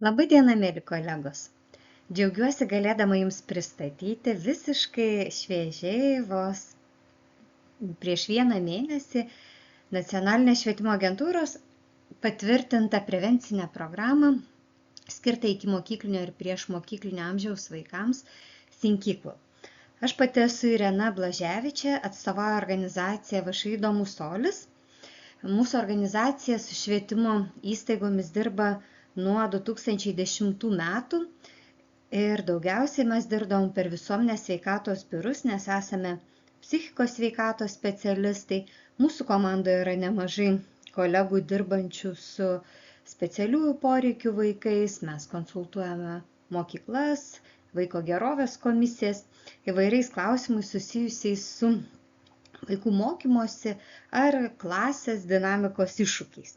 Labai diena, mėly kolegos. Džiaugiuosi galėdama Jums pristatyti visiškai šviežiai vos prieš 1 mėnesį Nacionalinės švietimo agentūros patvirtintą prevencinę programą skirtą ikimokyklinio ir priešmokyklinio amžiaus vaikams Think-Equal. Aš pati esu Irena Blaževičė, atstovauju organizaciją VŠI Įdomus Solis. Mūsų organizacija su švietimo įstaigomis dirba nuo 2010 metų ir daugiausiai mes dirbdavom per visuomenės sveikatos biurus, nes esame psichikos sveikatos specialistai. Mūsų komandoje yra nemažai kolegų dirbančių su specialiųjų poreikių vaikais, mes konsultuojame mokyklas, vaiko gerovės komisijas įvairiais klausimais susijusiais su vaikų mokymosi ar klasės dinamikos iššūkiais.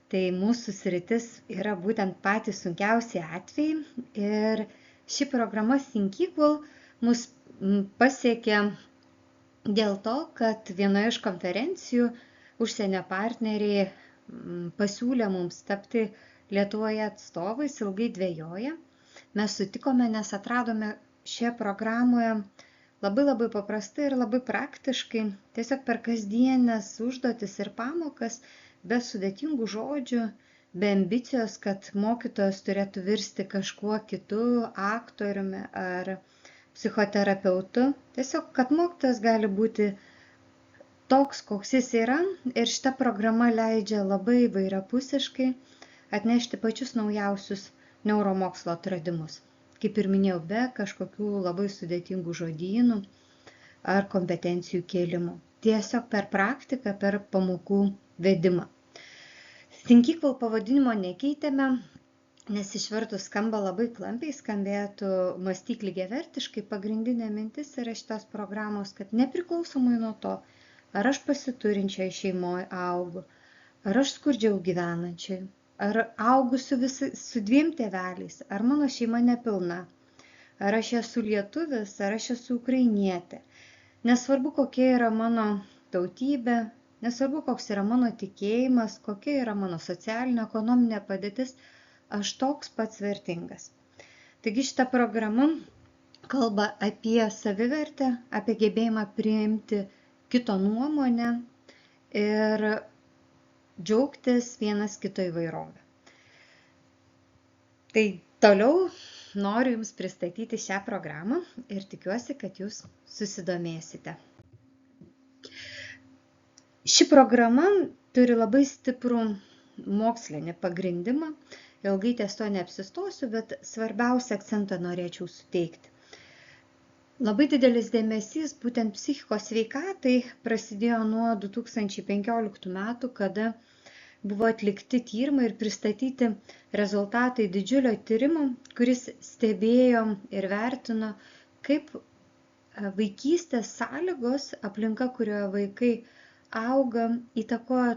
Tai mūsų sritis yra būtent patys sunkiausi atvejai ir ši programa Think-Equal mus pasiekė dėl to, kad vienoje iš konferencijų užsienio partneriai pasiūlė mums tapti Lietuvoje atstovais, ilgai dvejoję. Mes sutikome, nes atradome šioje programoje labai paprastai ir labai praktiškai, tiesiog per kasdienės užduotis ir pamokas, be sudėtingų žodžių, be ambicijos, kad mokytojas turėtų virsti kažkuo kitu, aktoriumi ar psichoterapeutu. Tiesiog, kad mokytojas gali būti toks, koks jis yra, ir šita programa leidžia labai įvairiapusiškai atnešti pačius naujausius neuromokslo atradimus. Kaip ir minėjau, be kažkokių labai sudėtingų žodynų ar kompetencijų kėlimų. Tiesiog per praktiką, per pamokų vedimą. Think-Equal pavadinimo nekeitėme, nes išvertus skamba labai klampiai, skambėtų mąstyk lygiavertiškai. Pagrindinė mintis yra šitos programos, kad nepriklausomai nuo to, ar aš pasiturinčiai šeimoje augu, ar aš skurdžiau gyvenančiai, ar augu su 2 tėveliais, ar mano šeima nepilna, ar aš esu lietuvis, ar aš esu ukrainietė. Nesvarbu, kokia yra mano tautybė, nesvarbu, koks yra mano tikėjimas, kokia yra mano socialinė, ekonominė padėtis, aš toks pats vertingas. Taigi šita programa kalba apie savivertę, apie gebėjimą priimti kito nuomonę ir džiaugtis vienas kito įvairovę. Tai toliau noriu Jums pristatyti šią programą ir tikiuosi, kad Jūs susidomėsite. Ši programa turi labai stiprų mokslinį pagrindimą, ilgai ties to neapsistosiu, bet svarbiausią akcentą norėčiau suteikti. Labai didelis dėmesys būtent psichikos sveikatai prasidėjo nuo 2015 metų, kada buvo atlikti tyrimai ir pristatyti rezultatai didžiulio tyrimo, kuris stebėjo ir vertino, kaip vaikystės sąlygos, aplinka, kurioje vaikai auga, įtakoja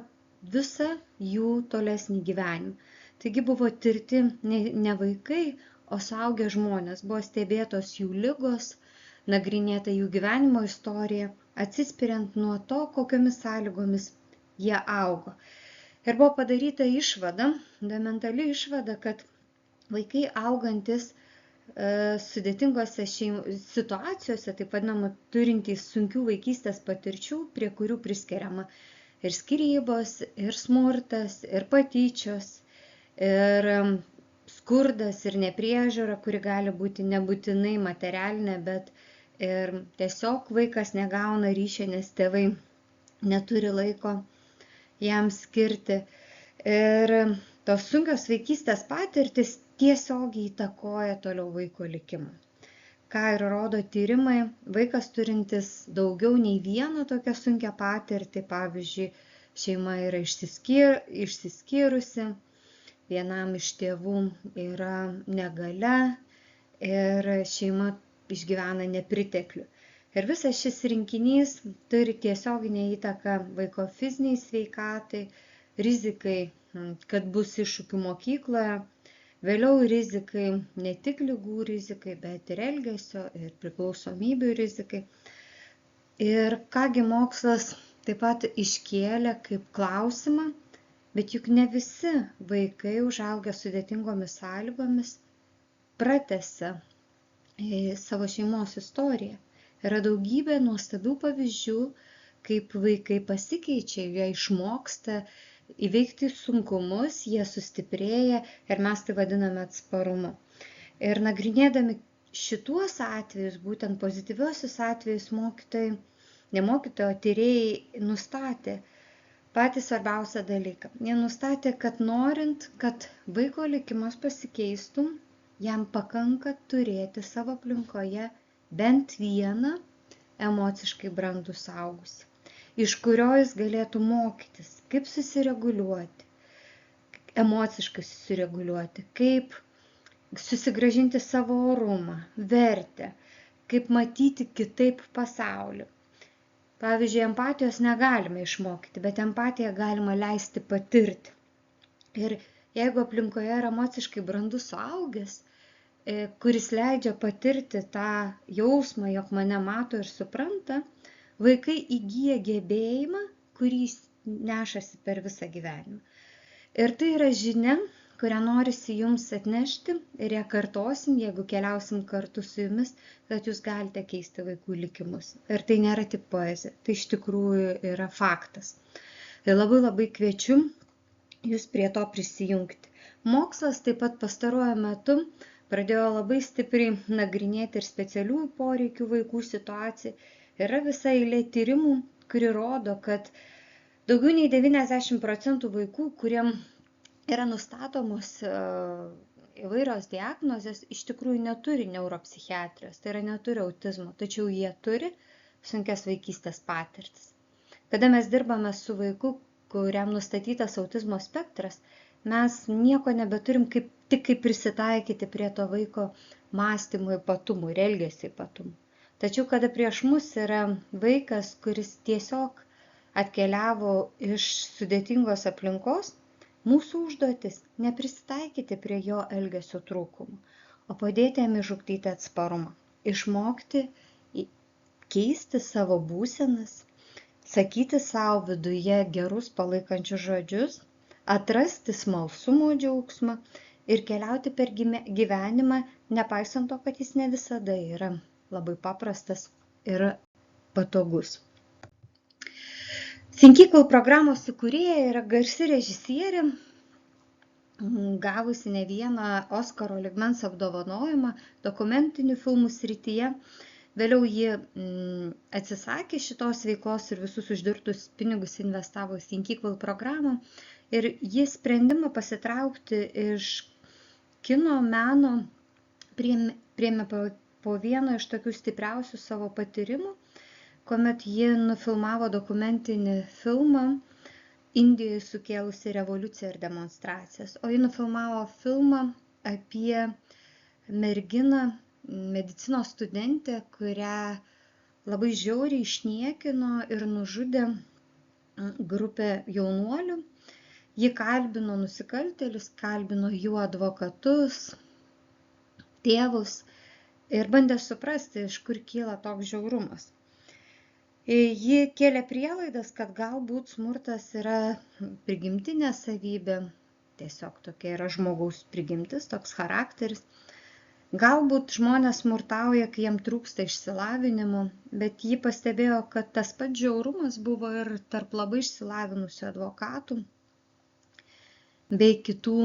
visą jų tolesnį gyvenimą. Taigi buvo tirti ne vaikai, o suaugę žmonės. Buvo stebėtos jų ligos, nagrinėta jų gyvenimo istorija, atsispiriant nuo to, kokiomis sąlygomis jie augo. Ir buvo padaryta išvada, fundamentali išvada, kad vaikai augantis sudėtingose situacijose, taip vadinama, turintys sunkių vaikystės patirčių, prie kurių priskiriama ir skyrybos, ir smurtas, ir patyčios, ir skurdas, ir nepriežiūra, kuri gali būti nebūtinai materialinė, bet ir tiesiog vaikas negauna ryšio, nes tėvai neturi laiko jam skirti. Ir tos sunkios vaikystės patirtis tiesiogiai įtakoja toliau vaiko likimą. Ką ir rodo tyrimai, vaikas turintis daugiau nei vieną tokią sunkią patirtį, pavyzdžiui, šeima yra išsiskyrusi, vienam iš tėvų yra negalia ir šeima išgyvena nepriteklių. Ir visas šis rinkinys turi tiesioginę įtaką vaiko fiziniai sveikatai, rizikai, kad bus iššūkių mokykloje, vėliau rizikai, ne tik ligų rizikai, bet ir elgesio ir priklausomybių rizikai. Ir kągi mokslas taip pat iškėlė kaip klausimą Bet juk ne visi vaikai užaugę sudėtingomis sąlygomis pratęsia savo šeimos istoriją. Yra daugybė nuostabių pavyzdžių, kaip vaikai pasikeičia, jie išmoksta įveikti sunkumus, jie sustiprėja ir mes tai vadiname atsparumu. Ir nagrinėdami šituos atvejus, būtent pozityviosius atvejus, tyrėjai nustatė patį svarbiausią dalyką. Jie nustatė, kad norint, kad vaiko likimas pasikeistų, jam pakanka turėti savo aplinkoje bent vieną emociškai brandų suaugusį, iš kurio jis galėtų mokytis, kaip susireguliuoti, emociškai susireguliuoti, kaip susigrąžinti savo orumą, vertę, kaip matyti kitaip pasaulį. Pavyzdžiui, empatijos negalime išmokyti, bet empatiją galima leisti patirti. Ir jeigu aplinkoje yra emociškai brandus suaugęs, kuris leidžia patirti tą jausmą, jog mane mato ir supranta, vaikai įgyja gebėjimą, kurį nešasi per visą gyvenimą. Ir tai yra žinia, kurią norisi jums atnešti ir ją kartosim, jeigu keliausim kartu su jumis, kad jūs galite keisti vaikų likimus. Ir tai nėra tik poezija, tai iš tikrųjų yra faktas. Ir labai kviečiu jūs prie to prisijungti. Mokslas taip pat pastaruoju metu pradėjo labai stipriai nagrinėti ir specialiųjų poreikių vaikų situaciją. Yra visa eilė tyrimų, kuri rodo, kad daugiau nei 90% vaikų, kuriem yra nustatomos įvairios diagnozės, iš tikrųjų neturi neuropsichiatrijos, tai yra neturi autizmo, tačiau jie turi sunkias vaikystės patirtis. Kada mes dirbame su vaiku, kuriam nustatytas autizmo spektras, mes nieko nebeturim tik kaip prisitaikyti prie to vaiko mąstymo ypatumų ir elgesio ypatumų. Tačiau kada prieš mus yra vaikas, kuris tiesiog atkeliavo iš sudėtingos aplinkos, mūsų užduotis neprisitaikyti prie jo elgesio trūkumų, o padėti jam išugdyti atsparumą, išmokti keisti savo būsenas, sakyti savo viduje gerus palaikančius žodžius, atrasti smalsumo džiaugsmą ir keliauti per gyvenimą, nepaisant to, kad jis ne visada yra labai paprastas ir patogus. Think Equal programos įkūrėja yra garsi režisierė, gavusi ne vieną Oskaro lygmens apdovanojimą dokumentinių filmų srityje. Vėliau ji atsisakė šitos veiklos ir visus uždirbtus pinigus investavo į Think Equal programą. Ir ji sprendimą pasitraukti iš kino meno priėmė po vieno iš tokių stipriausių savo patyrimų, kuomet ji nufilmavo dokumentinį filmą Indijoje sukėlusi revoliuciją ir demonstracijas. O ji nufilmavo filmą apie merginą, medicinos studentę, kurią labai žiauriai išniekino ir nužudė grupė jaunuolių. Ji kalbino nusikaltėlius, kalbino jų advokatus, tėvus ir bandė suprasti, iš kur kyla toks žiaurumas. Ji kėlė prielaidas, kad galbūt smurtas yra prigimtinė savybė, tiesiog tokia yra žmogaus prigimtis, toks charakteris. Galbūt žmonės smurtauja, kai jiem trūksta išsilavinimo, bet ji pastebėjo, kad tas pats žiaurumas buvo ir tarp labai išsilavinusių advokatų bei kitų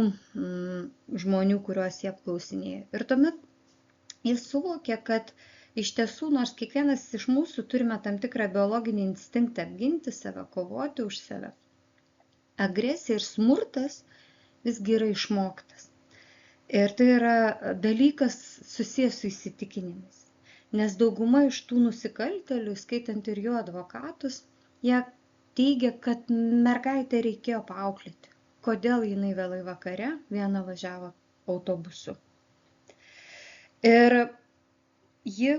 žmonių, kuriuos jie apklausinėjo. Ir tuomet jis suvokė, kad iš tiesų, nors kiekvienas iš mūsų turime tam tikrą biologinį instinktą apginti save, kovoti už save, agresija ir smurtas visgi yra išmoktas. Ir tai yra dalykas susijęs su įsitikinimais. Nes dauguma iš tų nusikaltėlių, skaitant ir jų advokatus, jie teigia, kad mergaitę reikėjo paauklėti. Kodėl jinai vėlai vakare viena važiavo autobusu. Ir ji,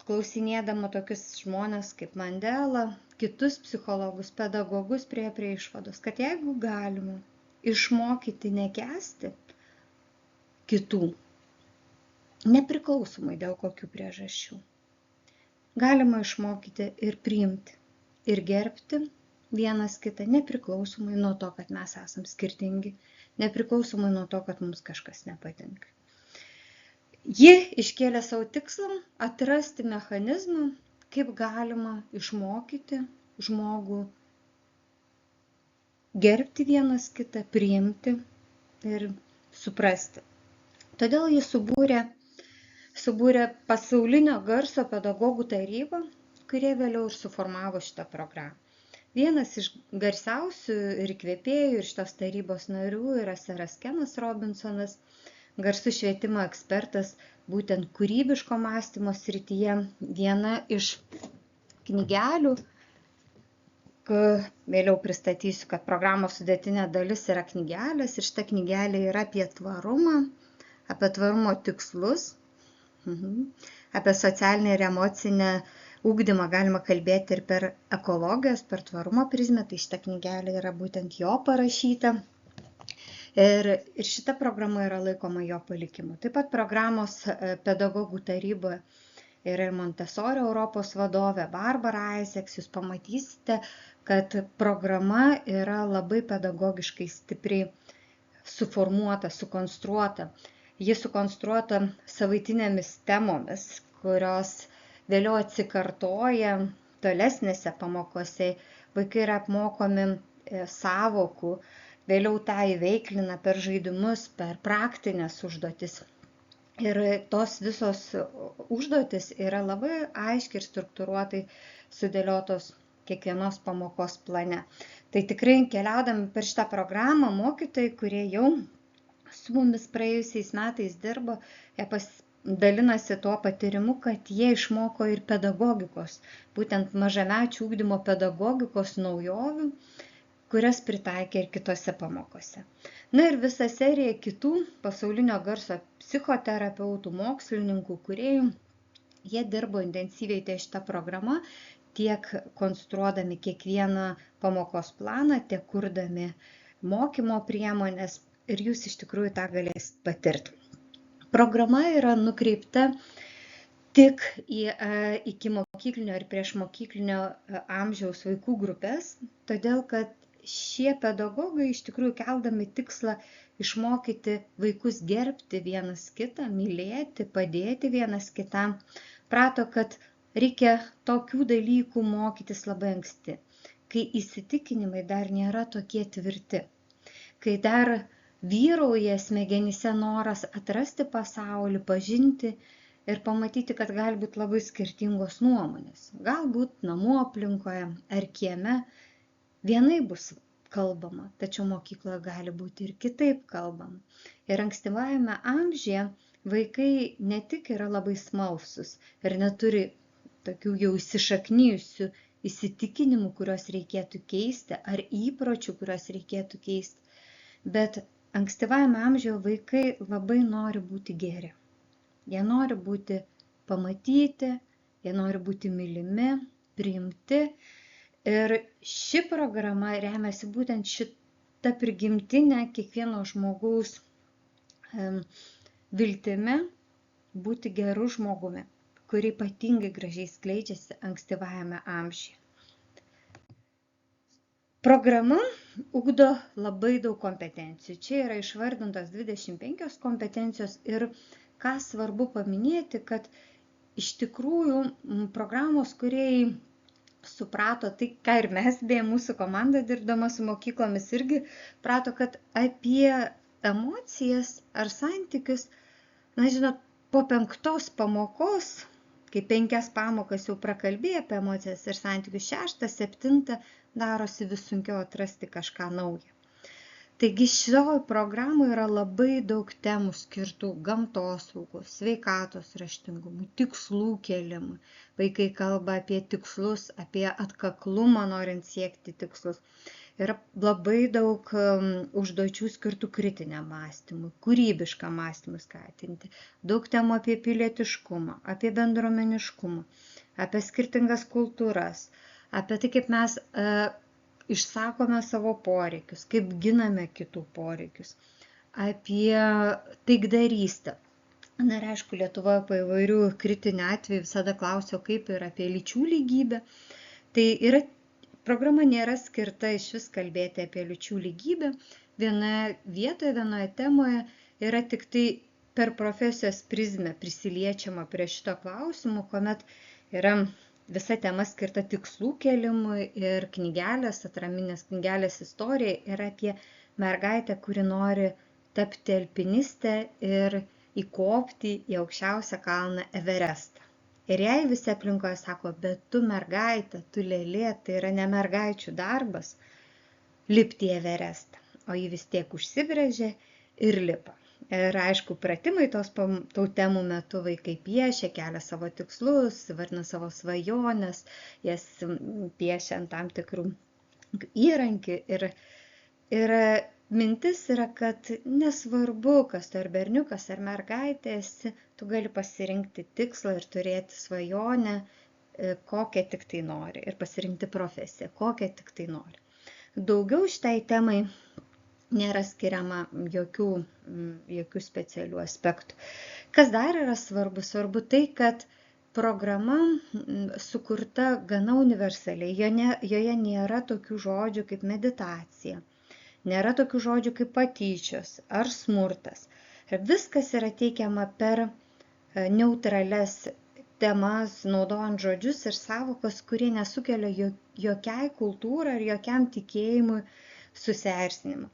klausinėdama tokius žmonės kaip Mandela, kitus psichologus, pedagogus, prie išvados, kad jeigu galima išmokyti nekęsti kitų, nepriklausomai dėl kokių priežasčių, galima išmokyti ir priimti, ir gerbti, vienas kitą, nepriklausomai nuo to, kad mes esam skirtingi, nepriklausomai nuo to, kad mums kažkas nepatinka. Ji iškėlė savo tikslą atrasti mechanizmą, kaip galima išmokyti žmogų gerbti vienas kitą, priimti ir suprasti. Todėl ji subūrė pasaulinio garso pedagogų tarybą, kurie vėliau ir suformavo šitą programą. Vienas iš garsiausių ir įkvėpėjų ir šitos tarybos narių yra seras Kenas Robinsonas, garsus švietimo ekspertas, būtent kūrybiško mąstymo srityje. Viena iš knygelių, vėliau pristatysiu, kad programos sudėtinė dalis yra knygelės ir šita knygelė yra apie tvarumą, apie tvarumo tikslus, apie socialinę ir emocinę ugdymą galima kalbėti ir per ekologijos, per tvarumo prizmę, tai šita knygelė yra būtent jo parašyta. Ir šita programa yra laikoma jo palikimu. Taip pat programos pedagogų taryboje yra ir Montessori Europos vadovė Barbara Isaacs. Jūs pamatysite, kad programa yra labai pedagogiškai stipriai suformuota, sukonstruota. Ji sukonstruota savaitinėmis temomis, kurios vėliau atsikartoja tolesnėse pamokose. Vaikai yra apmokomi sąvokų, vėliau tą įveiklina per žaidimus, per praktinės užduotis. Ir tos visos užduotis yra labai aiškiai ir struktūruotai sudėliotos kiekvienos pamokos plane. Tai tikrai keliaudami per šitą programą, mokytojai, kurie jau su mumis praėjusiais metais dirbo, jie dalinasi tuo patyrimu, kad jie išmoko ir pedagogikos, būtent mažamečių ugdymo pedagogikos naujovių, kurias pritaikė ir kitose pamokose. Na ir visa serija kitų pasaulinio garso psichoterapeutų, mokslininkų, kūrėjų, jie dirbo intensyviai ties šitą programą, tiek konstruodami kiekvieną pamokos planą, tiek kurdami mokymo priemonės ir jūs iš tikrųjų tą galėsit patirti. Programa yra nukreipta tik į ikimokyklinio ir priešmokyklinio amžiaus vaikų grupės, todėl kad šie pedagogai iš tikrųjų keldami tikslą išmokyti vaikus gerbti vienas kitą, mylėti, padėti vienas kitam, prato, kad reikia tokių dalykų mokytis labai anksti, kai įsitikinimai dar nėra tokie tvirti, kai dar vyrauja smegenyse noras atrasti pasaulį, pažinti ir pamatyti, kad gali būti labai skirtingos nuomonės. Galbūt namų aplinkoje ar kieme vienai bus kalbama, tačiau mokykloje gali būti ir kitaip kalbama. Ir ankstyvajame amžiuje vaikai ne tik yra labai smalsus ir neturi tokių jau įsišaknijusių įsitikinimų, kuriuos reikėtų keisti, ar įpročių, kuriuos reikėtų keisti, bet ankstyvajame amžiuje vaikai labai nori būti geri. Jie nori būti pamatyti, jie nori būti mylimi, priimti. Ir ši programa remiasi būtent šitą prigimtinę kiekvieno žmogaus viltimi būti geru žmogumi, kuri ypatingai gražiai skleidžiasi ankstyvajame amžiuje. Programa ugdo labai daug kompetencijų. Čia yra išvardintos 25 kompetencijos ir ką svarbu paminėti, kad iš tikrųjų programos kūrėjai suprato, tai ką ir mes, beje, mūsų komanda dirbdama su mokyklomis irgi prato, kad apie emocijas ar santykius, na žinot, po 5 pamokos, kai 5 pamokas jau prakalbėjo apie emocijas ir santykius, 6, 7 darosi vis sunkiau atrasti kažką naujo. Taigi šioje programoje yra labai daug temų skirtų gamtosaugos, sveikatos raštingumui, tikslų kėlimui. Vaikai kalba apie tikslus, apie atkaklumą norint siekti tikslus. Yra labai daug užduočių skirtų kritiniam mąstymui, kūrybiškam mąstymui skatinti. Daug temų apie pilietiškumą, apie bendruomeniškumą, apie skirtingas kultūras, apie tai, kaip mes išsakome savo poreikius, kaip giname kitų poreikius, apie taikdarystę. Na ir aišku, Lietuvoje po įvairių kritinių atvejų visada klausiau, kaip ir apie lyčių lygybę. Tai yra Programa nėra skirta iš vis kalbėti apie lyčių lygybę. Vienoje vietoje, vienoje temoje yra tik tai per profesijos prizmę prisiliečiama prie šito klausimų, kuomet yra visa tema skirta tikslų kėlimui ir knygelės, atraminės knygelės istorija yra apie mergaitę, kuri nori tapti alpiniste ir įkopti į aukščiausią kalną Everestą. Ir jai visi aplinkoje sako, bet tu mergaitė, tu lėlė, tai yra ne mergaičių darbas lipti į Everestą, o ji vis tiek užsibrėžė ir lipa. Ir aišku, pratimai tų temų metu vaikai piešia, kelia savo tikslus, vardina savo svajonės, jas piešia ant tam tikrų įrankių. Ir mintis yra, kad nesvarbu, kas tu ar berniukas ar mergaitė esi, tu gali pasirinkti tikslą ir turėti svajonę, kokią tik tai nori, ir pasirinkti profesiją, kokią tik tai nori. Daugiau šitai temai nėra skiriama jokių specialių aspektų. Kas dar yra svarbu? Svarbu tai, kad programa sukurta gana universaliai, joje nėra tokių žodžių kaip meditacija. Nėra tokių žodžių kaip patyčios ar smurtas. Viskas yra teikiama per neutrales temas, naudojant žodžius ir savokas, kurie nesukelia jokiai kultūrai ar jokiam tikėjimui susierzinimą.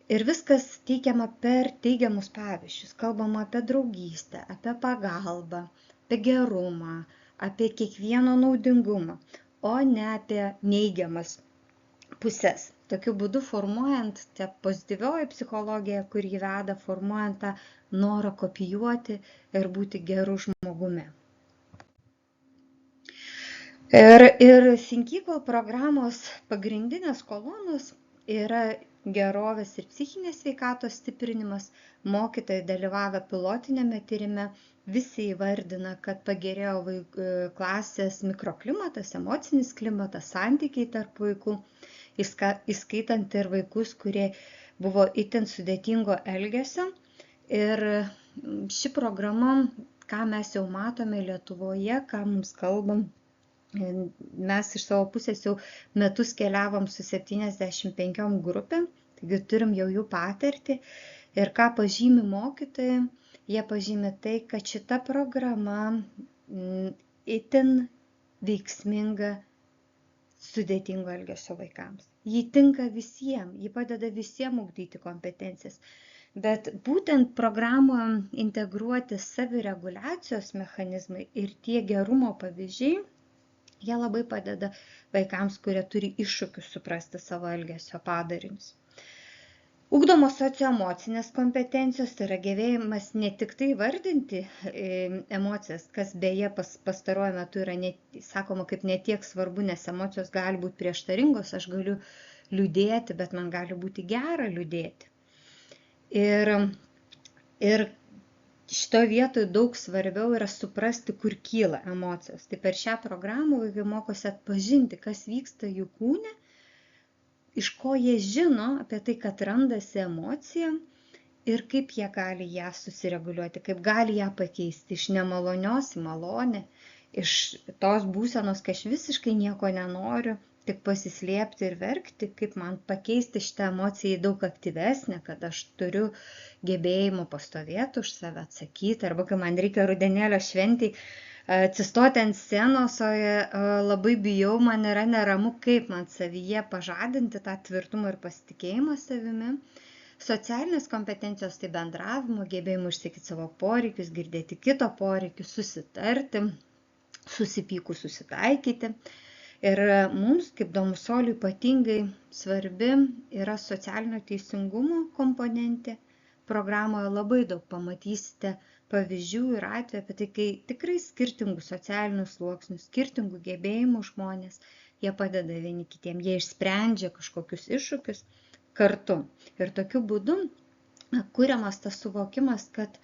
Ir viskas teikiama per teigiamus pavyzdžius. Kalbama apie draugystę, apie pagalbą, apie gerumą, apie kiekvieno naudingumą, o ne apie neigiamas pusės. Tokiu būdu formuojant tą pozityvioji psichologija, kur jį veda, formuojant tą norą kopijuoti ir būti geru žmogumi. Ir Think Equal programos pagrindinės kolonos yra gerovės ir psichinės sveikatos stiprinimas. Mokytojai dalyvavę pilotinėme tyrime visi įvardina, kad pagerėjo klasės mikroklimatas, emocinis klimatas, santykiai tarp vaikų, įskaitant ir vaikus, kurie buvo itin sudėtingo elgesio. Ir ši programa, ką mes jau matome Lietuvoje, ką mums kalbam, mes iš savo pusės jau metus keliavom su 75 grupėm, taigi turim jau jų patirtį. Ir ką pažymi mokytojai, jie pažymi tai, kad šita programa itin veiksminga sudėtingo elgesio vaikams. Ji tinka visiems, ji padeda visiems ugdyti kompetencijas. Bet būtent programoje integruoti savireguliacijos mechanizmai ir tie gerumo pavyzdžiai, jie labai padeda vaikams, kurie turi iššūkius suprasti savo elgesio padarinius. Ugdomos socioemocinės kompetencijos, tai yra gebėjimas ne tik tai vardinti emocijas, kas beje pastaruoju metu yra sakoma kaip netiek svarbu, nes emocijos gali būti prieštaringos, aš galiu liūdėti, bet man gali būti gera liūdėti. Ir šito vietoje daug svarbiau yra suprasti, kur kyla emocijos. Tai per šią programą vaikai mokosi atpažinti, kas vyksta jų kūne, iš ko jie žino apie tai, kad randasi emocija ir kaip jie gali ją susireguliuoti, kaip gali ją pakeisti iš nemalonios į malonę, iš tos būsenos, kai aš visiškai nieko nenoriu, tik pasislėpti ir verkti, kaip man pakeisti šitą emociją į daug aktyvesnę, kad aš turiu gebėjimą pastovėti už save, atsakyti, arba kai man reikia rudenėlio šventį atsistoti ant scenos, o labai bijau, man yra neramu, kaip man savyje pažadinti tą tvirtumą ir pasitikėjimą savimi. Socialinės kompetencijos tai bendravimo, gebėjimų išsakyti savo poreikius, girdėti kito poreikius, susitarti, susipykus susitaikyti. Ir mums, kaip Domusoliui, ypatingai svarbi yra socialinio teisingumo komponentė. Programoje labai daug pamatysite pavyzdžių ir atvejų apie tai, kai tikrai skirtingų socialinių sluoksnių, skirtingų gebėjimų žmonės, jie padeda vieni kitiem, jie išsprendžia kažkokius iššūkius kartu. Ir tokiu būdu kuriamas tas suvokimas, kad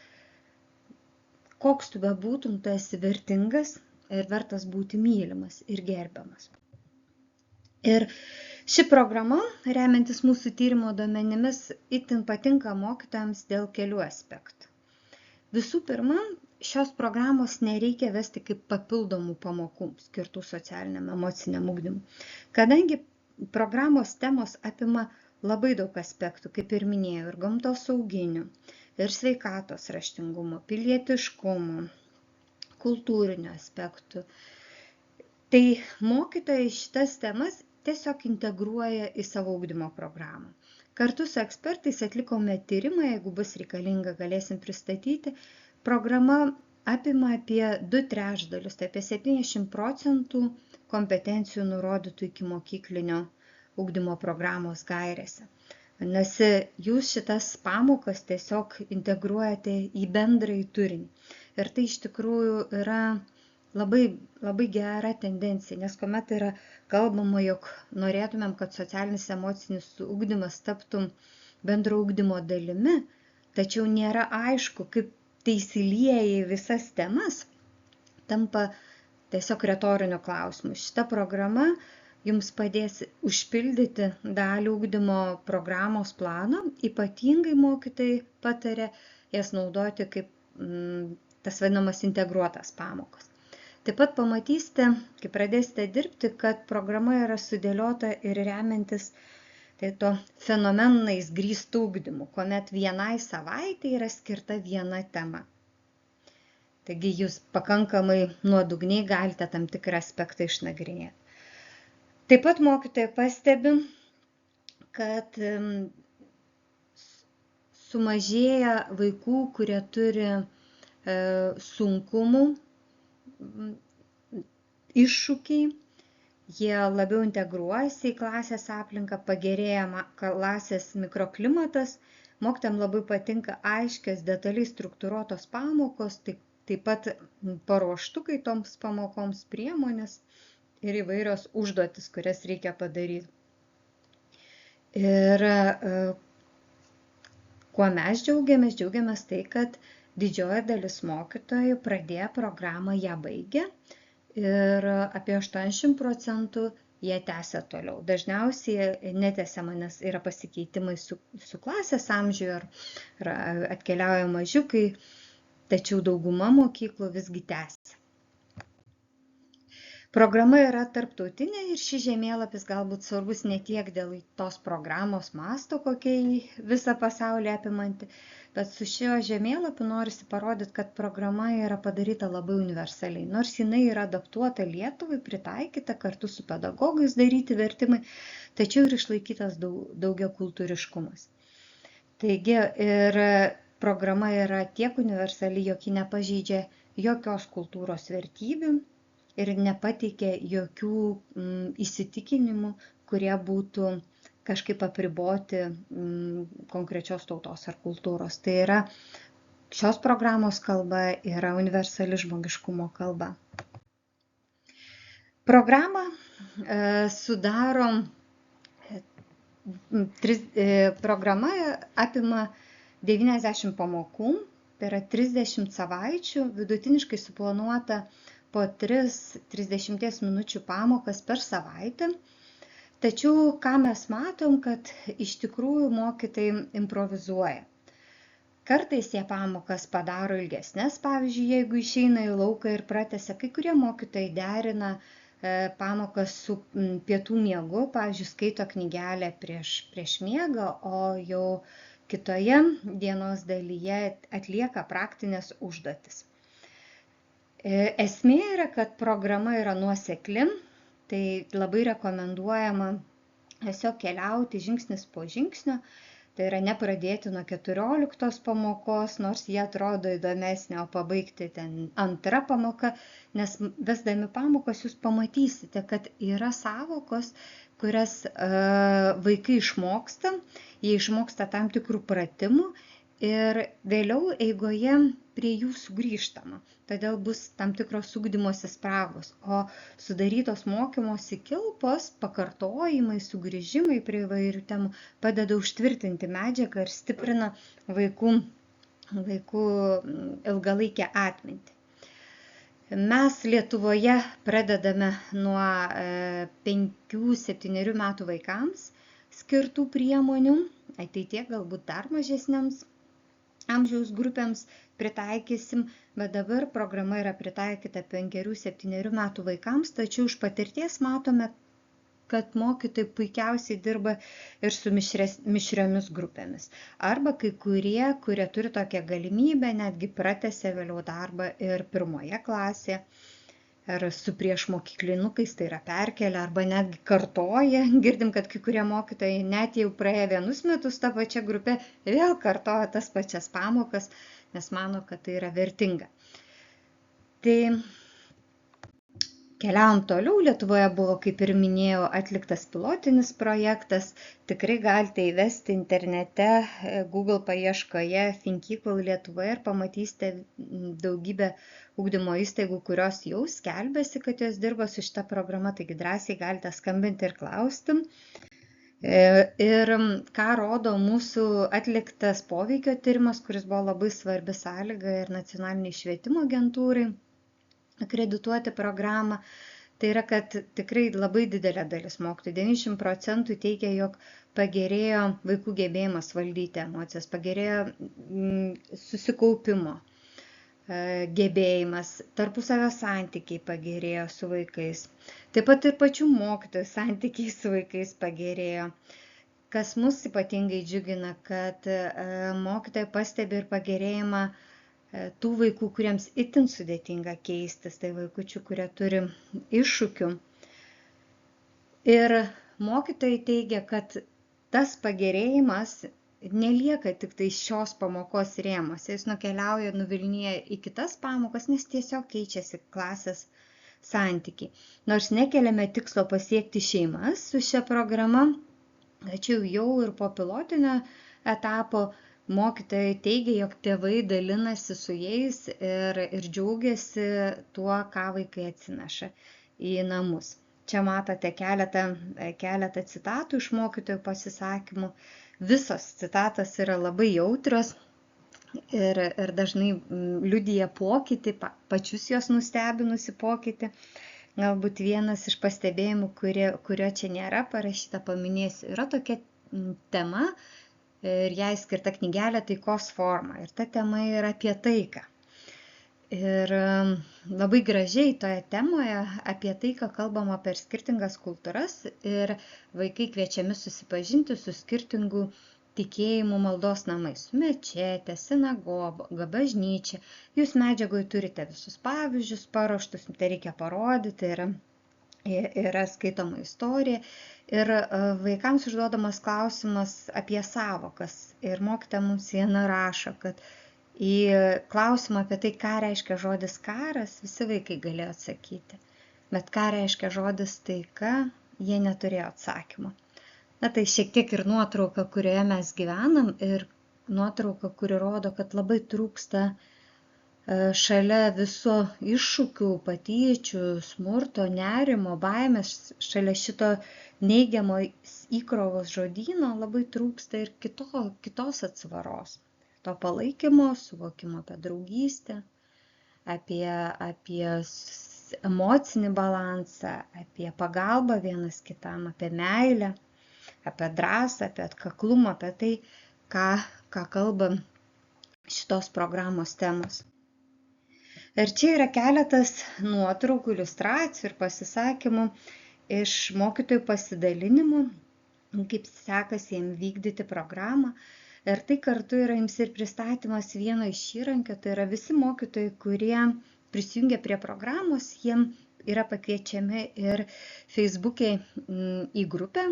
koks tu bebūtum, tu esi vertingas ir vertas būti mylimas ir gerbiamas. Ir ši programa, remiantis mūsų tyrimo duomenimis, itin patinka mokytojams dėl kelių aspektų. Visų pirma, šios programos nereikia vesti kaip papildomų pamokų skirtų socialiniam emociniam ugdymui, kadangi programos temos apima labai daug aspektų, kaip ir minėjau, ir gamtosauginių, ir sveikatos raštingumo, pilietiškumo, kultūrinių aspektų. Tai mokytojai šitas temas tiesiog integruoja į savo ugdymo programą. Kartu su ekspertais atlikome tyrimą, jeigu bus reikalinga, galėsim pristatyti. Programa apima apie 2/3, tai apie 70% kompetencijų nurodytų iki mokyklinio ugdymo programos gairėse. Nes jūs šitas pamokas tiesiog integruojate į bendrąjį turinį. Ir tai iš tikrųjų yra labai gera tendencija, nes kuomet yra kalbama, jog norėtumėm, kad socialinis emocinis ugdymas taptų bendro ugdymo dalimi, tačiau nėra aišku, kaip tai įsilieja į visas temas, tampa tiesiog retoriniu klausimu. Šita programa jums padės užpildyti dalį ugdymo programos plano, ypatingai mokytojai patarė jas naudoti kaip tas vadinamas integruotas pamokas. Taip pat pamatysite, kai pradėsite dirbti, kad programa yra sudėliota ir remiantis to fenomenais grįstų ugdymų, kuomet vienai savaitei yra skirta viena tema. Taigi jūs pakankamai nuodugniai galite tam tikrą aspektą išnagrinėti. Taip pat mokytojai pastebi, kad sumažėja vaikų, kurie turi sunkumų, iššūkiai, jie labiau integruojasi į klasės aplinką, pagerėja klasės mikroklimatas, mokytojams labai patinka aiškios, detaliai struktūruotos pamokos, taip pat paruoštukai toms pamokoms, priemonės ir įvairios užduotis, kurias reikia padaryti. Ir kuo mes džiaugiamės tai, kad didžioji dalis mokytojų pradėję programą ją baigė ir apie 80% jie tęsia toliau. Dažniausiai netęsiama, nes yra pasikeitimai su klasės amžiuje ar atkeliauja mažiukai, tačiau dauguma mokyklų visgi tęsia. Programa yra tarptautinė ir šis žemėlapis galbūt svarbus ne tiek dėl tos programos masto, kokiai visą pasaulį apimanti, bet su šiuo žemėlapiu norisi parodyti, kad programa yra padaryta labai universaliai. Nors jinai yra adaptuota Lietuvai, pritaikyta kartu su pedagogais daryti vertimai, tačiau ir išlaikytas daugiakultūriškumas. Taigi ir programa yra tiek universali, jog ji nepažeidžia jokios kultūros vertybių ir nepateikia jokių įsitikinimų, kurie būtų kažkaip apriboti konkrečios tautos ar kultūros. Tai yra, šios programos kalba yra universali žmogiškumo kalba. Programą sudaro, programa apima 90 pamokų, tai yra 30 savaičių, vidutiniškai suplanuota po 3-30 minučių pamokas per savaitę. Tačiau ką mes matom, kad iš tikrųjų mokytojai improvizuoja. Kartais jie pamokas padaro ilgesnės, pavyzdžiui, jeigu išeina į lauką ir pratęsia, kai kurie mokytojai derina pamokas su pietų miegu, pavyzdžiui, skaito knygelę prieš miegą, o jau kitoje dienos dalyje atlieka praktinės užduotis. Esmė yra, kad programa yra nuosekli, tai labai rekomenduojama tiesiog keliauti žingsnis po žingsnio, tai yra nepradėti nuo 14 pamokos, nors jie atrodo įdomesnė, o pabaigti ten antra pamoka, nes vesdami pamokas jūs pamatysite, kad yra savokos, kurias vaikai išmoksta, jie išmoksta tam tikrų pratimų ir vėliau eigoje prie jų sugrįžtama. Todėl bus tam tikros ugdymosi spragos, o sudarytos mokymosi kilpos, pakartojimai, sugrįžimai prie įvairių temų padeda užtvirtinti medžiagą ir stiprina vaikų ilgalaikę atmintį. Mes Lietuvoje pradedame nuo 5-7 metų vaikams skirtų priemonių, ateitie galbūt dar mažesniams amžiaus grupėms pritaikysim, bet dabar programa yra pritaikyta 5-7 metų vaikams, tačiau iš patirties matome, kad mokytojai puikiausiai dirba ir su mišriomis grupėmis. Arba kai kurie turi tokią galimybę, netgi pratęsia vėliau darbą ir pirmoje klasėje, ar su priešmokyklinukais, tai yra perkelia, arba netgi kartoja. Girdim, kad kai kurie mokytojai net jau praėję 1 metus tą pačią grupę vėl kartoja tas pačias pamokas, nes mano, kad tai yra vertinga. Tai keliavom toliau. Lietuvoje buvo, kaip ir minėjau, atliktas pilotinis projektas. Tikrai galite įvesti internete, Google paieškoje Think Equal Lietuvoje ir pamatysite daugybę ugdymo įstaigų, kurios jau skelbėsi, kad jos dirba su šita programa, taigi drąsiai galite skambinti ir klausti. Ir ką rodo mūsų atliktas poveikio tyrimas, kuris buvo labai svarbi sąlyga ir nacionaliniai švietimo agentūrai akredituoti programą, tai yra, kad tikrai labai didelė dalis mokytojų, 90% teigia, jog pagerėjo vaikų gebėjimas valdyti emocijas, pagerėjo susikaupimo gebėjimas, tarpusavio santykiai pagerėjo su vaikais, taip pat ir pačių mokytojų santykiai su vaikais pagerėjo. Kas mus ypatingai džiugina, kad mokytojai pastebi ir pagerėjimą tų vaikų, kuriems itin sudėtinga keistis, tai vaikučių, kurie turi iššūkių. Ir mokytojai teigia, kad tas pagerėjimas nelieka tik tai šios pamokos rėmuose, jis nukeliauja, nuvilnija į kitas pamokas, nes tiesiog keičiasi klasės santykiai. Nors nekeliame tikslo pasiekti šeimas su šia programa, tačiau jau ir po pilotinio etapo mokytojai teigia, jog tėvai dalinasi su jais ir džiaugiasi tuo, ką vaikai atsineša į namus. Čia matote keletą citatų iš mokytojų pasisakymų. Visos citatos yra labai jautrios ir dažnai liudija pokytį, pačius jos nustebinusi pokytį. Galbūt vienas iš pastebėjimų, kurio čia nėra parašyta, paminėsiu, yra tokia tema, ir jai skirta knygelė Taikos forma. Ir ta tema yra apie taiką. Ir labai gražiai toje temoje apie taiką kalbama per skirtingas kultūras ir vaikai kviečiami susipažinti su skirtingų tikėjimų maldos namais, su mečete, sinagoga, bažnyčia. Jūs medžiagoje turite visus pavyzdžius paruoštus, tai reikia parodyti, yra skaitoma istorija. Ir vaikams užduodamas klausimas apie sąvokas. Ir mokytoja mums viena rašo, kad į klausimą apie tai, ką reiškia žodis karas, visi vaikai galėjo atsakyti. Bet ką reiškia žodis taika, jie neturėjo atsakymo. Na tai šiek tiek ir nuotrauka, kurioje mes gyvenam, ir nuotrauka, kuri rodo, kad labai trūksta šalia viso iššūkių, patyčių, smurto, nerimo, baimės, šalia šito neigiamo įkrovos žodyno labai trūksta ir kitos atsvaros. To palaikymo, suvokimo apie draugystę, apie emocinį balansą, apie pagalbą vienas kitam, apie meilę, apie drąsą, apie atkaklumą, apie tai, ką kalba šitos programos temos. Ir čia yra keletas nuotraukų, iliustracijų ir pasisakymų iš mokytojų pasidalinimų, kaip sekasi jiems vykdyti programą. Ir tai kartu yra jums ir pristatymas vieno iš įrankio, tai yra visi mokytojai, kurie prisijungia prie programos, jiems yra pakviečiami ir Facebook'e į grupę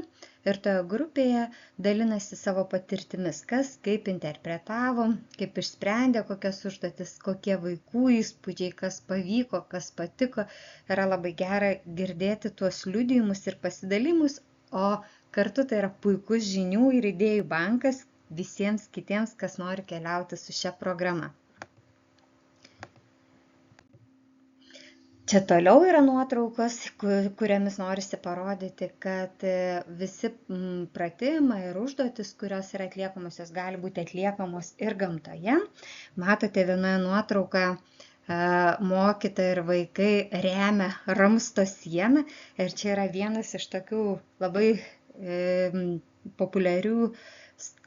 ir toje grupėje dalinasi savo patirtimis, kas kaip interpretavo, kaip išsprendė kokias užduotis, kokie vaikų įspūdžiai, kas pavyko, kas patiko. Yra labai gera girdėti tuos liudijimus ir pasidalimus, o kartu tai yra puikus žinių ir idėjų bankas visiems kitiems, kas nori keliauti su šia programa. Čia toliau yra nuotraukos, kuriamis norisi parodyti, kad visi pratimai ir užduotis, kurios yra atliekamos, jos gali būti atliekamos ir gamtoje. Matote vienoje nuotraukoje mokytojai ir vaikai remia ramsto sieną ir čia yra vienas iš tokių labai populiarių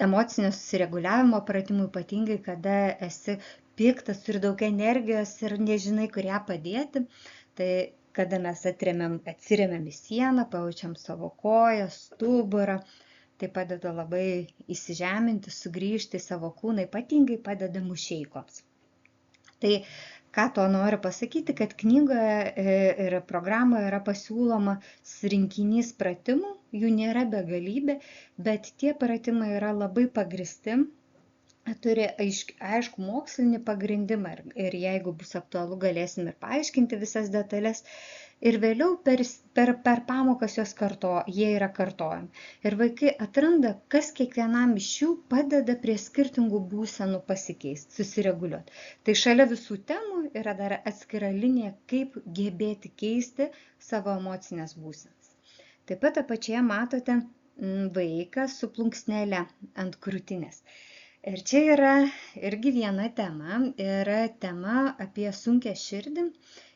emocinio susireguliavimo pratimų, ypatingai kada esi piktas, turi daug energijos ir nežinai, kur ją padėti. Tai kada mes atsiremiam į sieną, pajaučiam savo koją, stuburą, tai padeda labai įsižeminti, sugrįžti į savo kūną, ypatingai padeda mušeikoms. Tai ką to noriu pasakyti, kad knygoje ir programoje yra pasiūloma rinkinys pratimų, jų nėra begalybė, bet tie pratimai yra labai pagristi, turi aišku mokslinį pagrindimą ir jeigu bus aktualu, galėsim ir paaiškinti visas detalės. Ir vėliau per pamokas jie yra kartojami. Ir vaikai atranda, kas kiekvienam iš jų padeda prie skirtingų būsenų pasikeisti, susireguliuoti. Tai šalia visų temų yra dar atskira linija, kaip gebėti keisti savo emocinės būsenas. Taip pat apačioje matote vaiką su plunksnele ant krūtinės. Ir čia yra irgi viena tema, yra tema apie sunkią širdį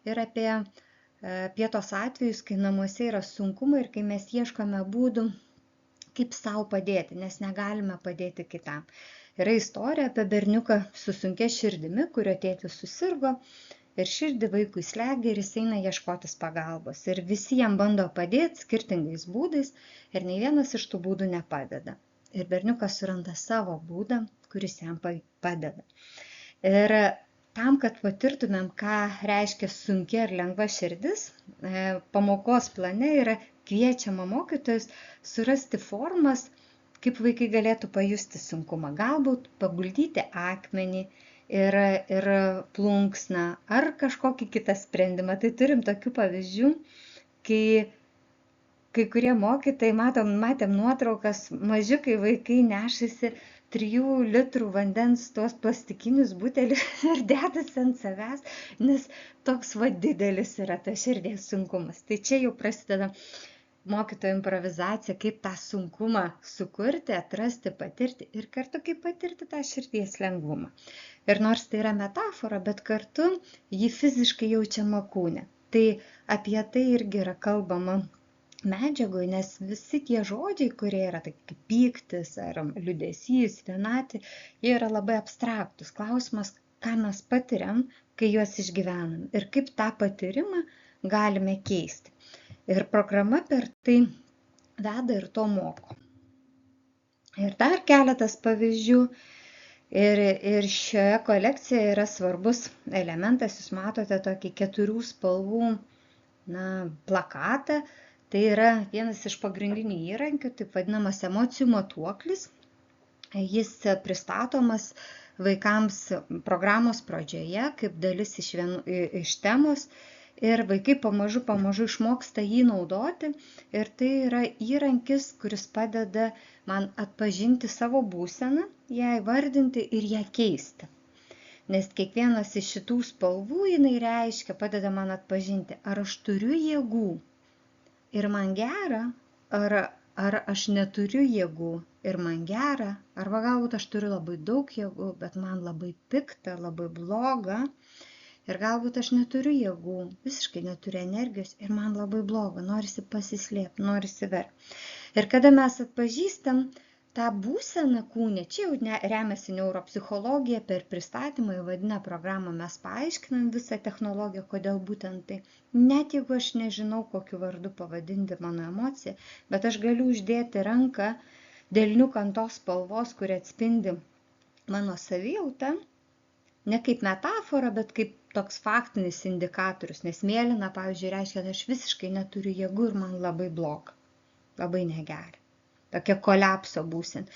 ir apie tos atvejus, kai namuose yra sunkumai ir kai mes ieškome būdų, kaip savo padėti, nes negalime padėti kitam. Yra istorija apie berniuką su sunkia širdimi, kurio tėtis susirgo ir širdį vaikui slegia ir jis eina ieškotis pagalbos. Ir visi jam bando padėti skirtingais būdais ir nei vienas iš tų būdų nepadeda. Ir berniukas suranda savo būdą, kuris jam padeda. Ir tam, kad patirtumėm, ką reiškia sunkia ar lengva širdis, pamokos plane yra kviečiama mokytojus surasti formas, kaip vaikai galėtų pajusti sunkumą. Galbūt paguldyti akmenį ir plunksną ar kažkokį kitą sprendimą. Tai turim tokių pavyzdžių, kai kurie mokytojai, matėm nuotraukas, mažiukai vaikai nešasi 3 litrų vandens tuos plastikinius butelius ir dedasi ant savęs, nes toks didelis yra tas širdies sunkumas. Tai čia jau prasideda mokytojo improvizacija, kaip tą sunkumą sukurti, atrasti, patirti ir kartu kaip patirti tą širdies lengvumą. Ir nors tai yra metafora, bet kartu ji fiziškai jaučiama kūne. Tai apie tai irgi yra kalbama medžiagoje, nes visi tie žodžiai, kurie yra tai kaip pyktis ar liūdesys, vienatvė, jie yra labai abstraktus. Klausimas, ką mes patiriam, kai juos išgyvenam ir kaip tą patyrimą galime keisti. Ir programa per tai veda ir to moko. Ir dar keletas pavyzdžių. Ir šioje kolekcijoje yra svarbus elementas, jūs matote tokį 4 spalvų plakatą. Tai yra vienas iš pagrindinių įrankių, taip vadinamas emocijų matuoklis. Jis pristatomas vaikams programos pradžioje, kaip dalis iš temos. Ir vaikai pamažu išmoksta jį naudoti. Ir tai yra įrankis, kuris padeda man atpažinti savo būseną, ją įvardinti ir ją keisti. Nes kiekvienas iš šitų spalvų jinai reiškia, padeda man atpažinti, ar aš turiu jėgų. Ir man gera, ar aš neturiu jėgų ir man gera, arba galbūt aš turiu labai daug jėgų, bet man labai pikta, labai bloga. Ir galbūt aš neturiu jėgų, visiškai neturiu energijos ir man labai bloga, norisi pasislėpti, norisi verkti. Ir kada mes atpažįstam tą būseną kūne, čia jau remiasi neuropsichologija, per pristatymą įvadinę programą mes paaiškinam visą technologiją, kodėl būtent tai. Net jeigu aš nežinau, kokiu vardu pavadinti mano emociją, bet aš galiu uždėti ranką delniuką ant tos spalvos, kuri atspindi mano savijautą, ne kaip metafora, bet kaip toks faktinis indikatorius, nes mėlyna, pavyzdžiui, reiškia, kad aš visiškai neturiu jėgų ir man labai bloga, labai negera. Tokia kolapso būsena.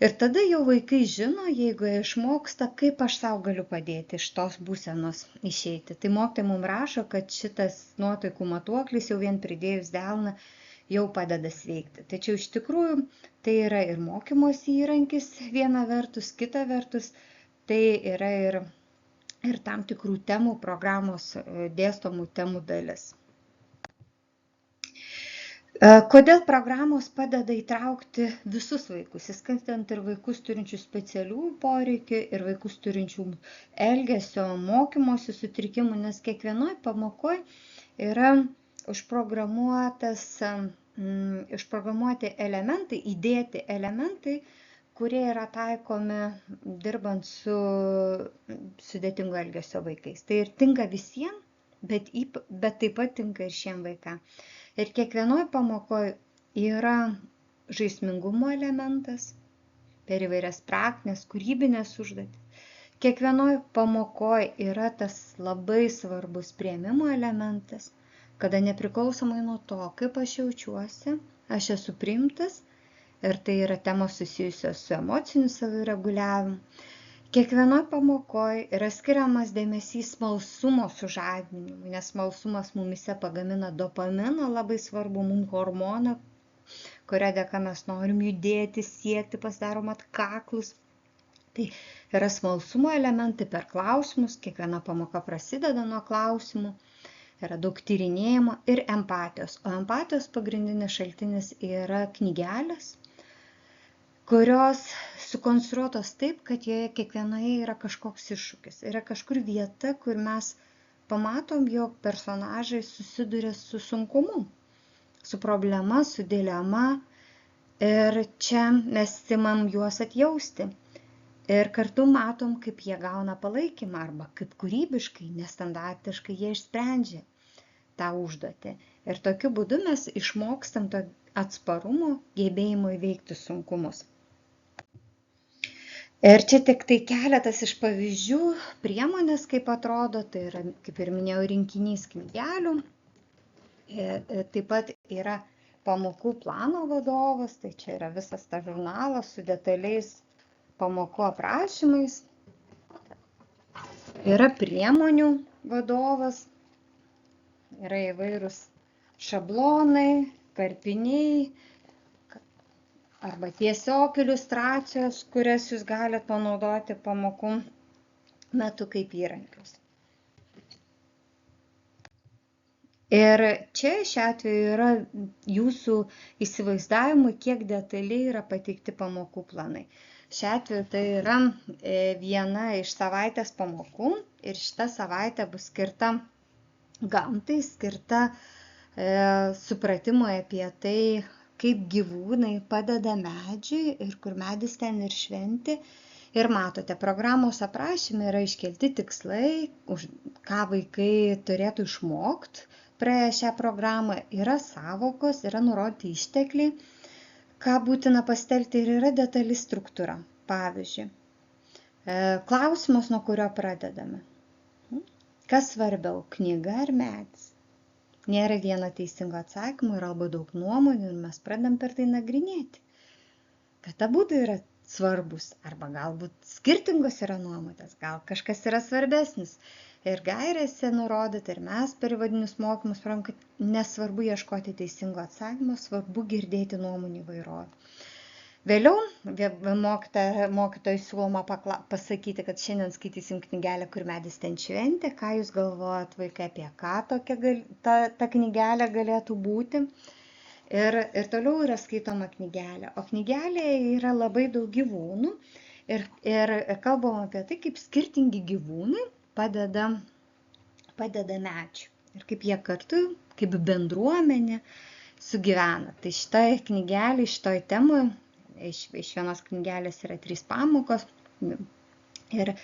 Ir tada jau vaikai žino, jeigu jie išmoksta, kaip aš savo galiu padėti iš tos būsenos išeiti. Tai mokytojai mums rašo, kad šitas nuotaikų matuoklis jau vien pridėjus delną jau padeda sveikti. Tačiau iš tikrųjų tai yra ir mokymosi įrankis viena vertus, kita vertus, tai yra ir tam tikrų temų, programos dėstomų temų dalis. Kodėl programos padeda įtraukti visus vaikus, įskaitant ir vaikus turinčių specialių poreikių, ir vaikus turinčių elgesio, mokymosi sutrikimų, nes kiekvienoj pamokoje yra užprogramuoti elementai, įdėti elementai, kurie yra taikomi dirbant su sudėtingo elgesio vaikais. Tai ir tinka visiems, bet taip pat tinka ir šiem vaikams. Ir kiekvienoje pamokoje yra žaismingumo elementas per įvairias praktinės, kūrybinės užduotis. Kiekvienoje pamokoje yra tas labai svarbus priėmimo elementas, kada nepriklausomai nuo to, kaip aš jaučiuosi, aš esu priimtas ir tai yra temos susijusios su emociniu savireguliavimu. Kiekvienoje pamokoje yra skiriamas dėmesys smalsumo sužadinimui, nes smalsumas mumise pagamina dopaminą, labai svarbu mums hormoną, kurio dėka mes norim judėti, siekti, pasidarom atkaklus. Tai yra smalsumo elementai per klausimus, kiekviena pamoka prasideda nuo klausimų, yra daug tyrinėjimo ir empatijos. O empatijos pagrindinis šaltinis yra knygelės, kurios sukonstruotos taip, kad joje kiekvienoje yra kažkoks iššūkis. Yra kažkur vieta, kur mes pamatom, jog personažai susiduria su sunkumu, su problema, su dilema. Ir čia mes imam juos atjausti. Ir kartu matom, kaip jie gauna palaikymą arba kaip kūrybiškai, nestandartiškai jie išsprendžia tą užduotį. Ir tokiu būdu mes išmokstam to atsparumo, gebėjimo įveikti sunkumus. Ir čia tik tai keletas iš pavyzdžių, priemonės, kaip atrodo, tai yra, kaip ir minėjau, rinkinys knygelių. Taip pat yra pamokų plano vadovas, tai čia yra visas tas žurnalas su detaliais pamokų aprašymais. Yra priemonių vadovas, yra įvairūs šablonai, karpiniai arba tiesiog iliustracijos, kurias jūs galite panaudoti pamokų metu kaip įrankius. Ir čia šiuo atveju yra jūsų įsivaizdavimui, kiek detaliai yra pateikti pamokų planai. Šiuo atveju tai yra viena iš savaitės pamokų ir šita savaitė bus skirta gamtai, skirta supratimui apie tai, kaip gyvūnai padeda medžiui ir kur medis ten ir šventė. Ir matote, programos aprašyme yra iškelti tikslai, ką vaikai turėtų išmokti praėję šią programą. Yra savokos, yra nurodyti ištekliai, ką būtina pasitelkti ir yra detali struktūra. Pavyzdžiui, klausimas, nuo kurio pradedame. Kas svarbiau, knyga ar medis? Nėra vieno teisingo atsakymo, yra labai daug nuomonių ir mes pradedam per tai nagrinėti. Kad abudu yra svarbus arba galbūt skirtingos yra nuomonės, gal kažkas yra svarbesnis. Ir gairėse nurodyti, ir mes per įvadinius mokymus pravom, kad nesvarbu ieškoti teisingo atsakymo, svarbu girdėti nuomonių įvairovę. Vėliau mokytojai siūloma pasakyti, kad šiandien skaitysim knygelę, kur medis ten šventė. Ką jūs galvojat, vaikai, apie ką ta knygelė galėtų būti? Ir toliau yra skaitoma knygelė. O knygelėje yra labai daug gyvūnų ir kalbama apie tai, kaip skirtingi gyvūnai padeda medžiui ir kaip jie kartu, kaip bendruomenė sugyvena. Tai šitoj knygelė, šitoj temoj, iš vienos knygelės yra 3 pamokos ir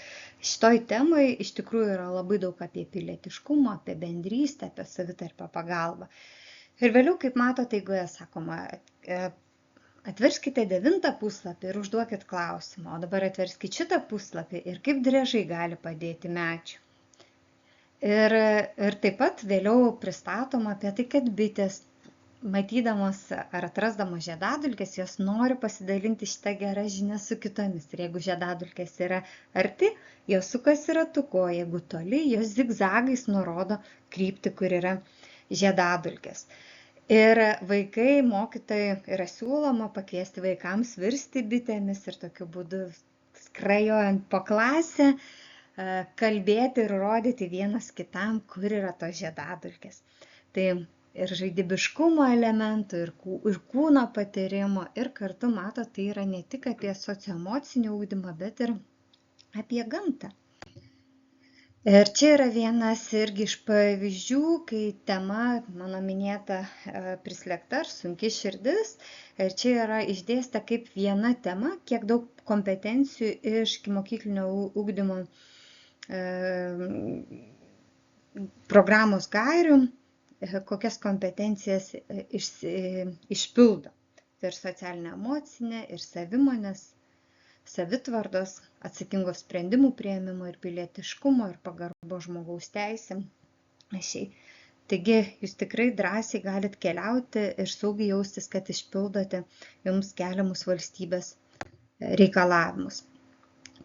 šitoj temoj iš tikrųjų yra labai daug apie pilietiškumą, apie bendrystę, apie savitarpio pagalbą. Ir vėliau, kaip matote, eigoje sakoma, atverskite 9 puslapį ir užduokit klausimą, o dabar atverskite šitą puslapį ir kaip driežai gali padėti medžiui. Ir taip pat vėliau pristatoma apie tai, kad bitės, matydamos ar atrasdamos žiedadulkes, jos nori pasidalinti šitą gerą žinią su kitomis. Ir jeigu žiedadulkės yra arti, jos sukasi ratuku, o jeigu toli, jos zigzagais nurodo kryptį, kur yra žiedadulkės. Ir vaikai, mokytojai yra siūloma pakviesti vaikams virsti bitėmis ir tokiu būdu skrajojant po klasę, kalbėti ir rodyti vienas kitam, kur yra tos žiedadulkės. Tai ir žaidybiškumo elementų, ir kūno patyrimo, ir kartu, mato, tai yra ne tik apie socioemocinį ugdymą, bet ir apie gamtą. Ir čia yra vienas irgi iš pavyzdžių, kai tema mano minėta prislėgta ar sunki širdis. Ir čia yra išdėsta kaip viena tema, kiek daug kompetencijų iš ikimokyklinio ugdymo programos gairių, kokias kompetencijas išpildo. Tai ir socialinė, emocinė, ir savimonės, savitvardos, atsakingos sprendimų priėmimo ir pilietiškumo ir pagarbo žmogaus teisėm. Taigi jūs tikrai drąsiai galit keliauti ir saugiai jaustis, kad išpildote jums keliamus valstybės reikalavimus.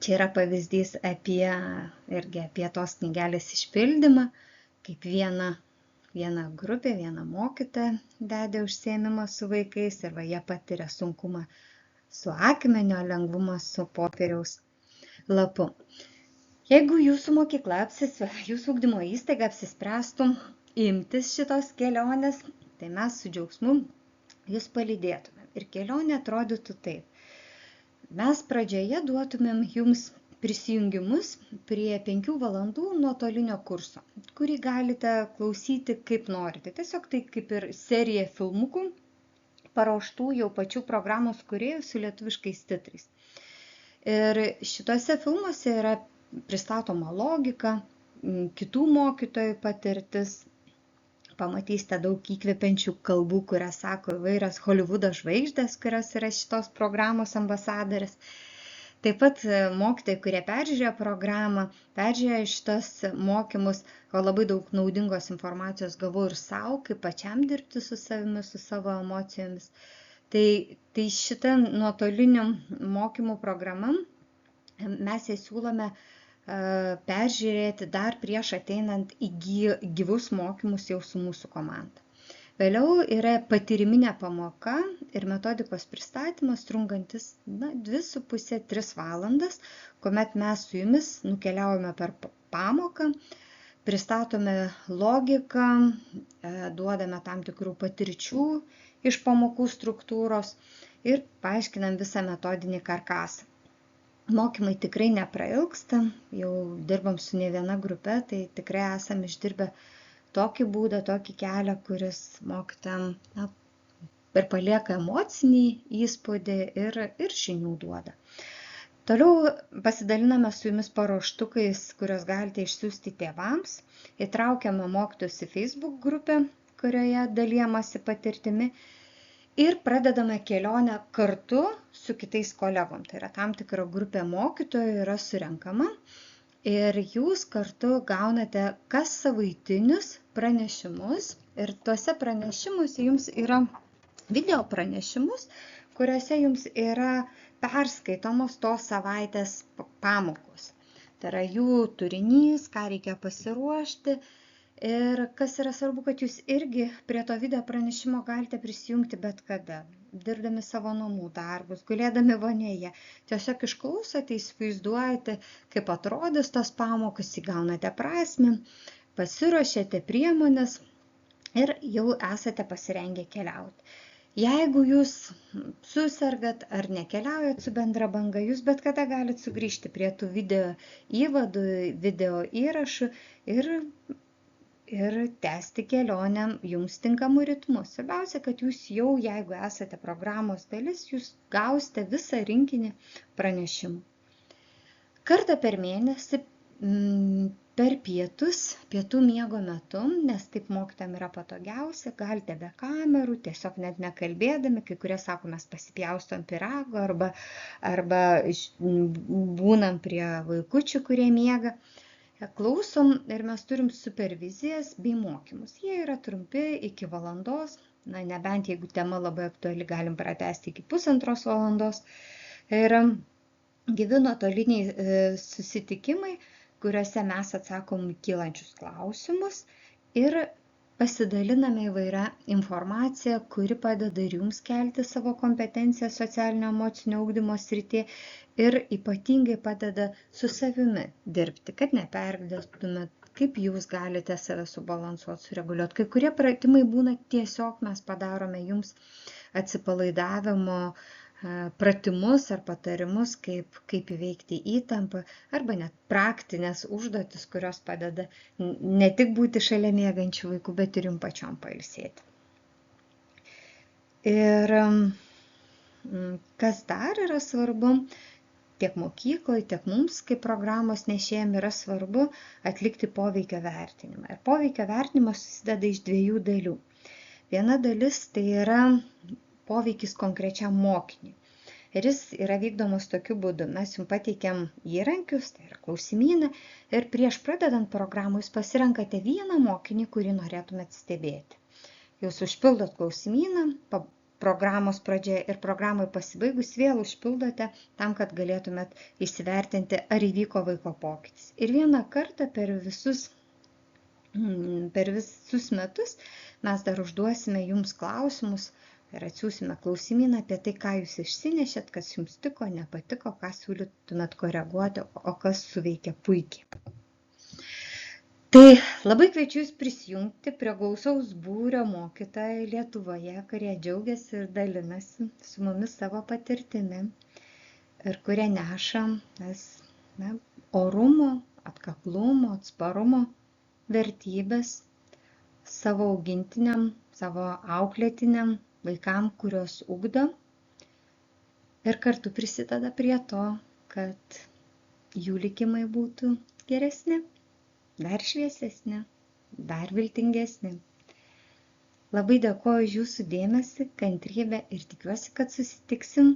Čia yra pavyzdys apie tos knygelės išpildymą, kaip viena grupė, viena mokytoja vedė užsiėmimą su vaikais ir jie patiria sunkumą su akmenio, lengvumą su popieriaus lapu. Jeigu jūsų mokykla, jūsų ugdymo įstaiga apsispręstų imtis šitos kelionės, tai mes su džiaugsmu jūs palydėtumėm. Ir kelionė atrodytų taip. Mes pradžioje duotumėm jums prisijungimus prie 5 valandų nuotolinio kurso, kurį galite klausyti kaip norite. Tiesiog tai kaip ir serija filmukų, paruoštų jau pačių programos kūrėjų su lietuviškais titrais. Ir šituose filmuose yra pristatoma logika, kitų mokytojų patirtis, pamatysite daug įkvepiančių kalbų, kurias sako įvairios Holivudo žvaigždės, kurios yra šitos programos ambasadorės. Taip pat mokytojai, kurie peržiūrėjo programą, peržiūrėjo šitos mokymus, o labai daug naudingos informacijos gavau ir savo, kaip pačiam dirbti su savimi, su savo emocijomis. Tai šitą nuotolinių mokymų programą mes ją siūlome peržiūrėti dar prieš ateinant į gyvus mokymus jau su mūsų komanda. Vėliau yra patyriminė pamoka ir metodikos pristatymas, trunkantis 2,5–3 valandas, kuomet mes su jumis nukeliaujame per pamoką, pristatome logiką, duodame tam tikrų patirčių iš pamokų struktūros ir paaiškinam visą metodinį karkasą. Mokymai tikrai neprailgsta, jau dirbam su ne viena grupe, tai tikrai esam išdirbę tokį būdą, tokį kelią, kuris mokytam ir palieka emocinį įspūdį ir žinių duoda. Toliau pasidaliname su jumis paruoštukais, kuriuos galite išsiųsti tėvams. Įtraukiame mokytojus į Facebook grupę, kurioje dalijamasi patirtimi. Ir pradedame kelionę kartu su kitais kolegom. Tai yra tam tikra grupė mokytojų yra surenkama. Ir jūs kartu gaunate kas savaitinius pranešimus ir tuose pranešimuose jums yra video pranešimus, kuriuose jums yra perskaitomos tos savaitės pamokos. Tai yra jų turinys, ką reikia pasiruošti. Ir kas yra svarbu, kad jūs irgi prie to video pranešimo galite prisijungti bet kada, dirbdami savo namų darbus, gulėdami vonėje. Tiesiog išklausote, įsivaizduojate, kaip atrodys tos pamokos, įgaunate prasmę, pasiruošėte priemonės ir jau esate pasirengę keliauti. Jeigu jūs susergat ar nekeliaujat su bendra banga, jūs bet kada galite sugrįžti prie tų video įvadų, video įrašų ir tęsti kelionę jums tinkamų ritmų. Svarbiausia, kad jūs jau, jeigu esate programos dalis, jūs gausite visą rinkinį pranešimų. Kartą per mėnesį per pietus, pietų miego metu, nes taip mokytam yra patogiausia, galite be kamerų, tiesiog net nekalbėdami, kai kurie sako, mes pasipjaustom pyrago arba būnam prie vaikučių, kurie miega. Klausom ir mes turim supervizijas bei mokymus. Jie yra trumpi iki valandos, nebent jeigu tema labai aktuali, galim pratęsti iki 1,5 valandos. Ir gyvi nuotoliniai susitikimai, kuriuose mes atsakom kylančius klausimus ir pasidaliname įvairią informaciją, kuri padeda ir jums kelti savo kompetenciją socialinio emocinio ugdymo srityje ir ypatingai padeda su savimi dirbti, kad nepergdėtumėt, kaip jūs galite save subalansuoti, sureguliuoti. Kai kurie pratimai būna tiesiog mes padarome jums atsipalaidavimo pratimus ar patarimus, kaip įveikti įtampą, arba net praktinės užduotis, kurios padeda ne tik būti šalia miegančių vaikų, bet ir jums pačiom pailsėti. Ir kas dar yra svarbu, tiek mokykloje, tiek mums kaip programos nešėjam yra svarbu atlikti poveikio vertinimą. Ir poveikio vertinimas susideda iš dviejų dalių. Viena dalis tai yra poveikis konkrečiam mokiniui. Ir jis yra vykdomas tokiu būdu. Mes jums pateikiam įrankius, tai yra klausimyną, ir prieš pradedant programą jūs pasirenkate vieną mokinį, kurį norėtumėt stebėti. Jūs užpildot klausimyną, programos pradžioje ir programai pasibaigus vėl užpildote tam, kad galėtumėt įsivertinti, ar įvyko vaiko pokytis. Ir vieną kartą per visus metus mes dar užduosime jums klausimus ir atsiūsime klausimyną apie tai, ką jūs išsinešėt, kas jums tiko, nepatiko, ką siūlytumėt koreguoti, o kas suveikė puikiai. Tai labai kviečiu jūs prisijungti prie gausaus būrio mokytojų Lietuvoje, kurie džiaugiasi ir dalinasi su mumis savo patirtimi ir kurie neša orumo, atkaklumo, atsparumo vertybės savo augintiniam, savo auklėtiniam vaikam, kurios ugdo, ir kartu prisideda prie to, kad jų likimai būtų geresni, dar šviesesni, dar viltingesni. Labai dėkoju už jūsų dėmesį, kantrybę ir tikiuosi, kad susitiksim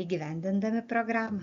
įgyvendindami programą.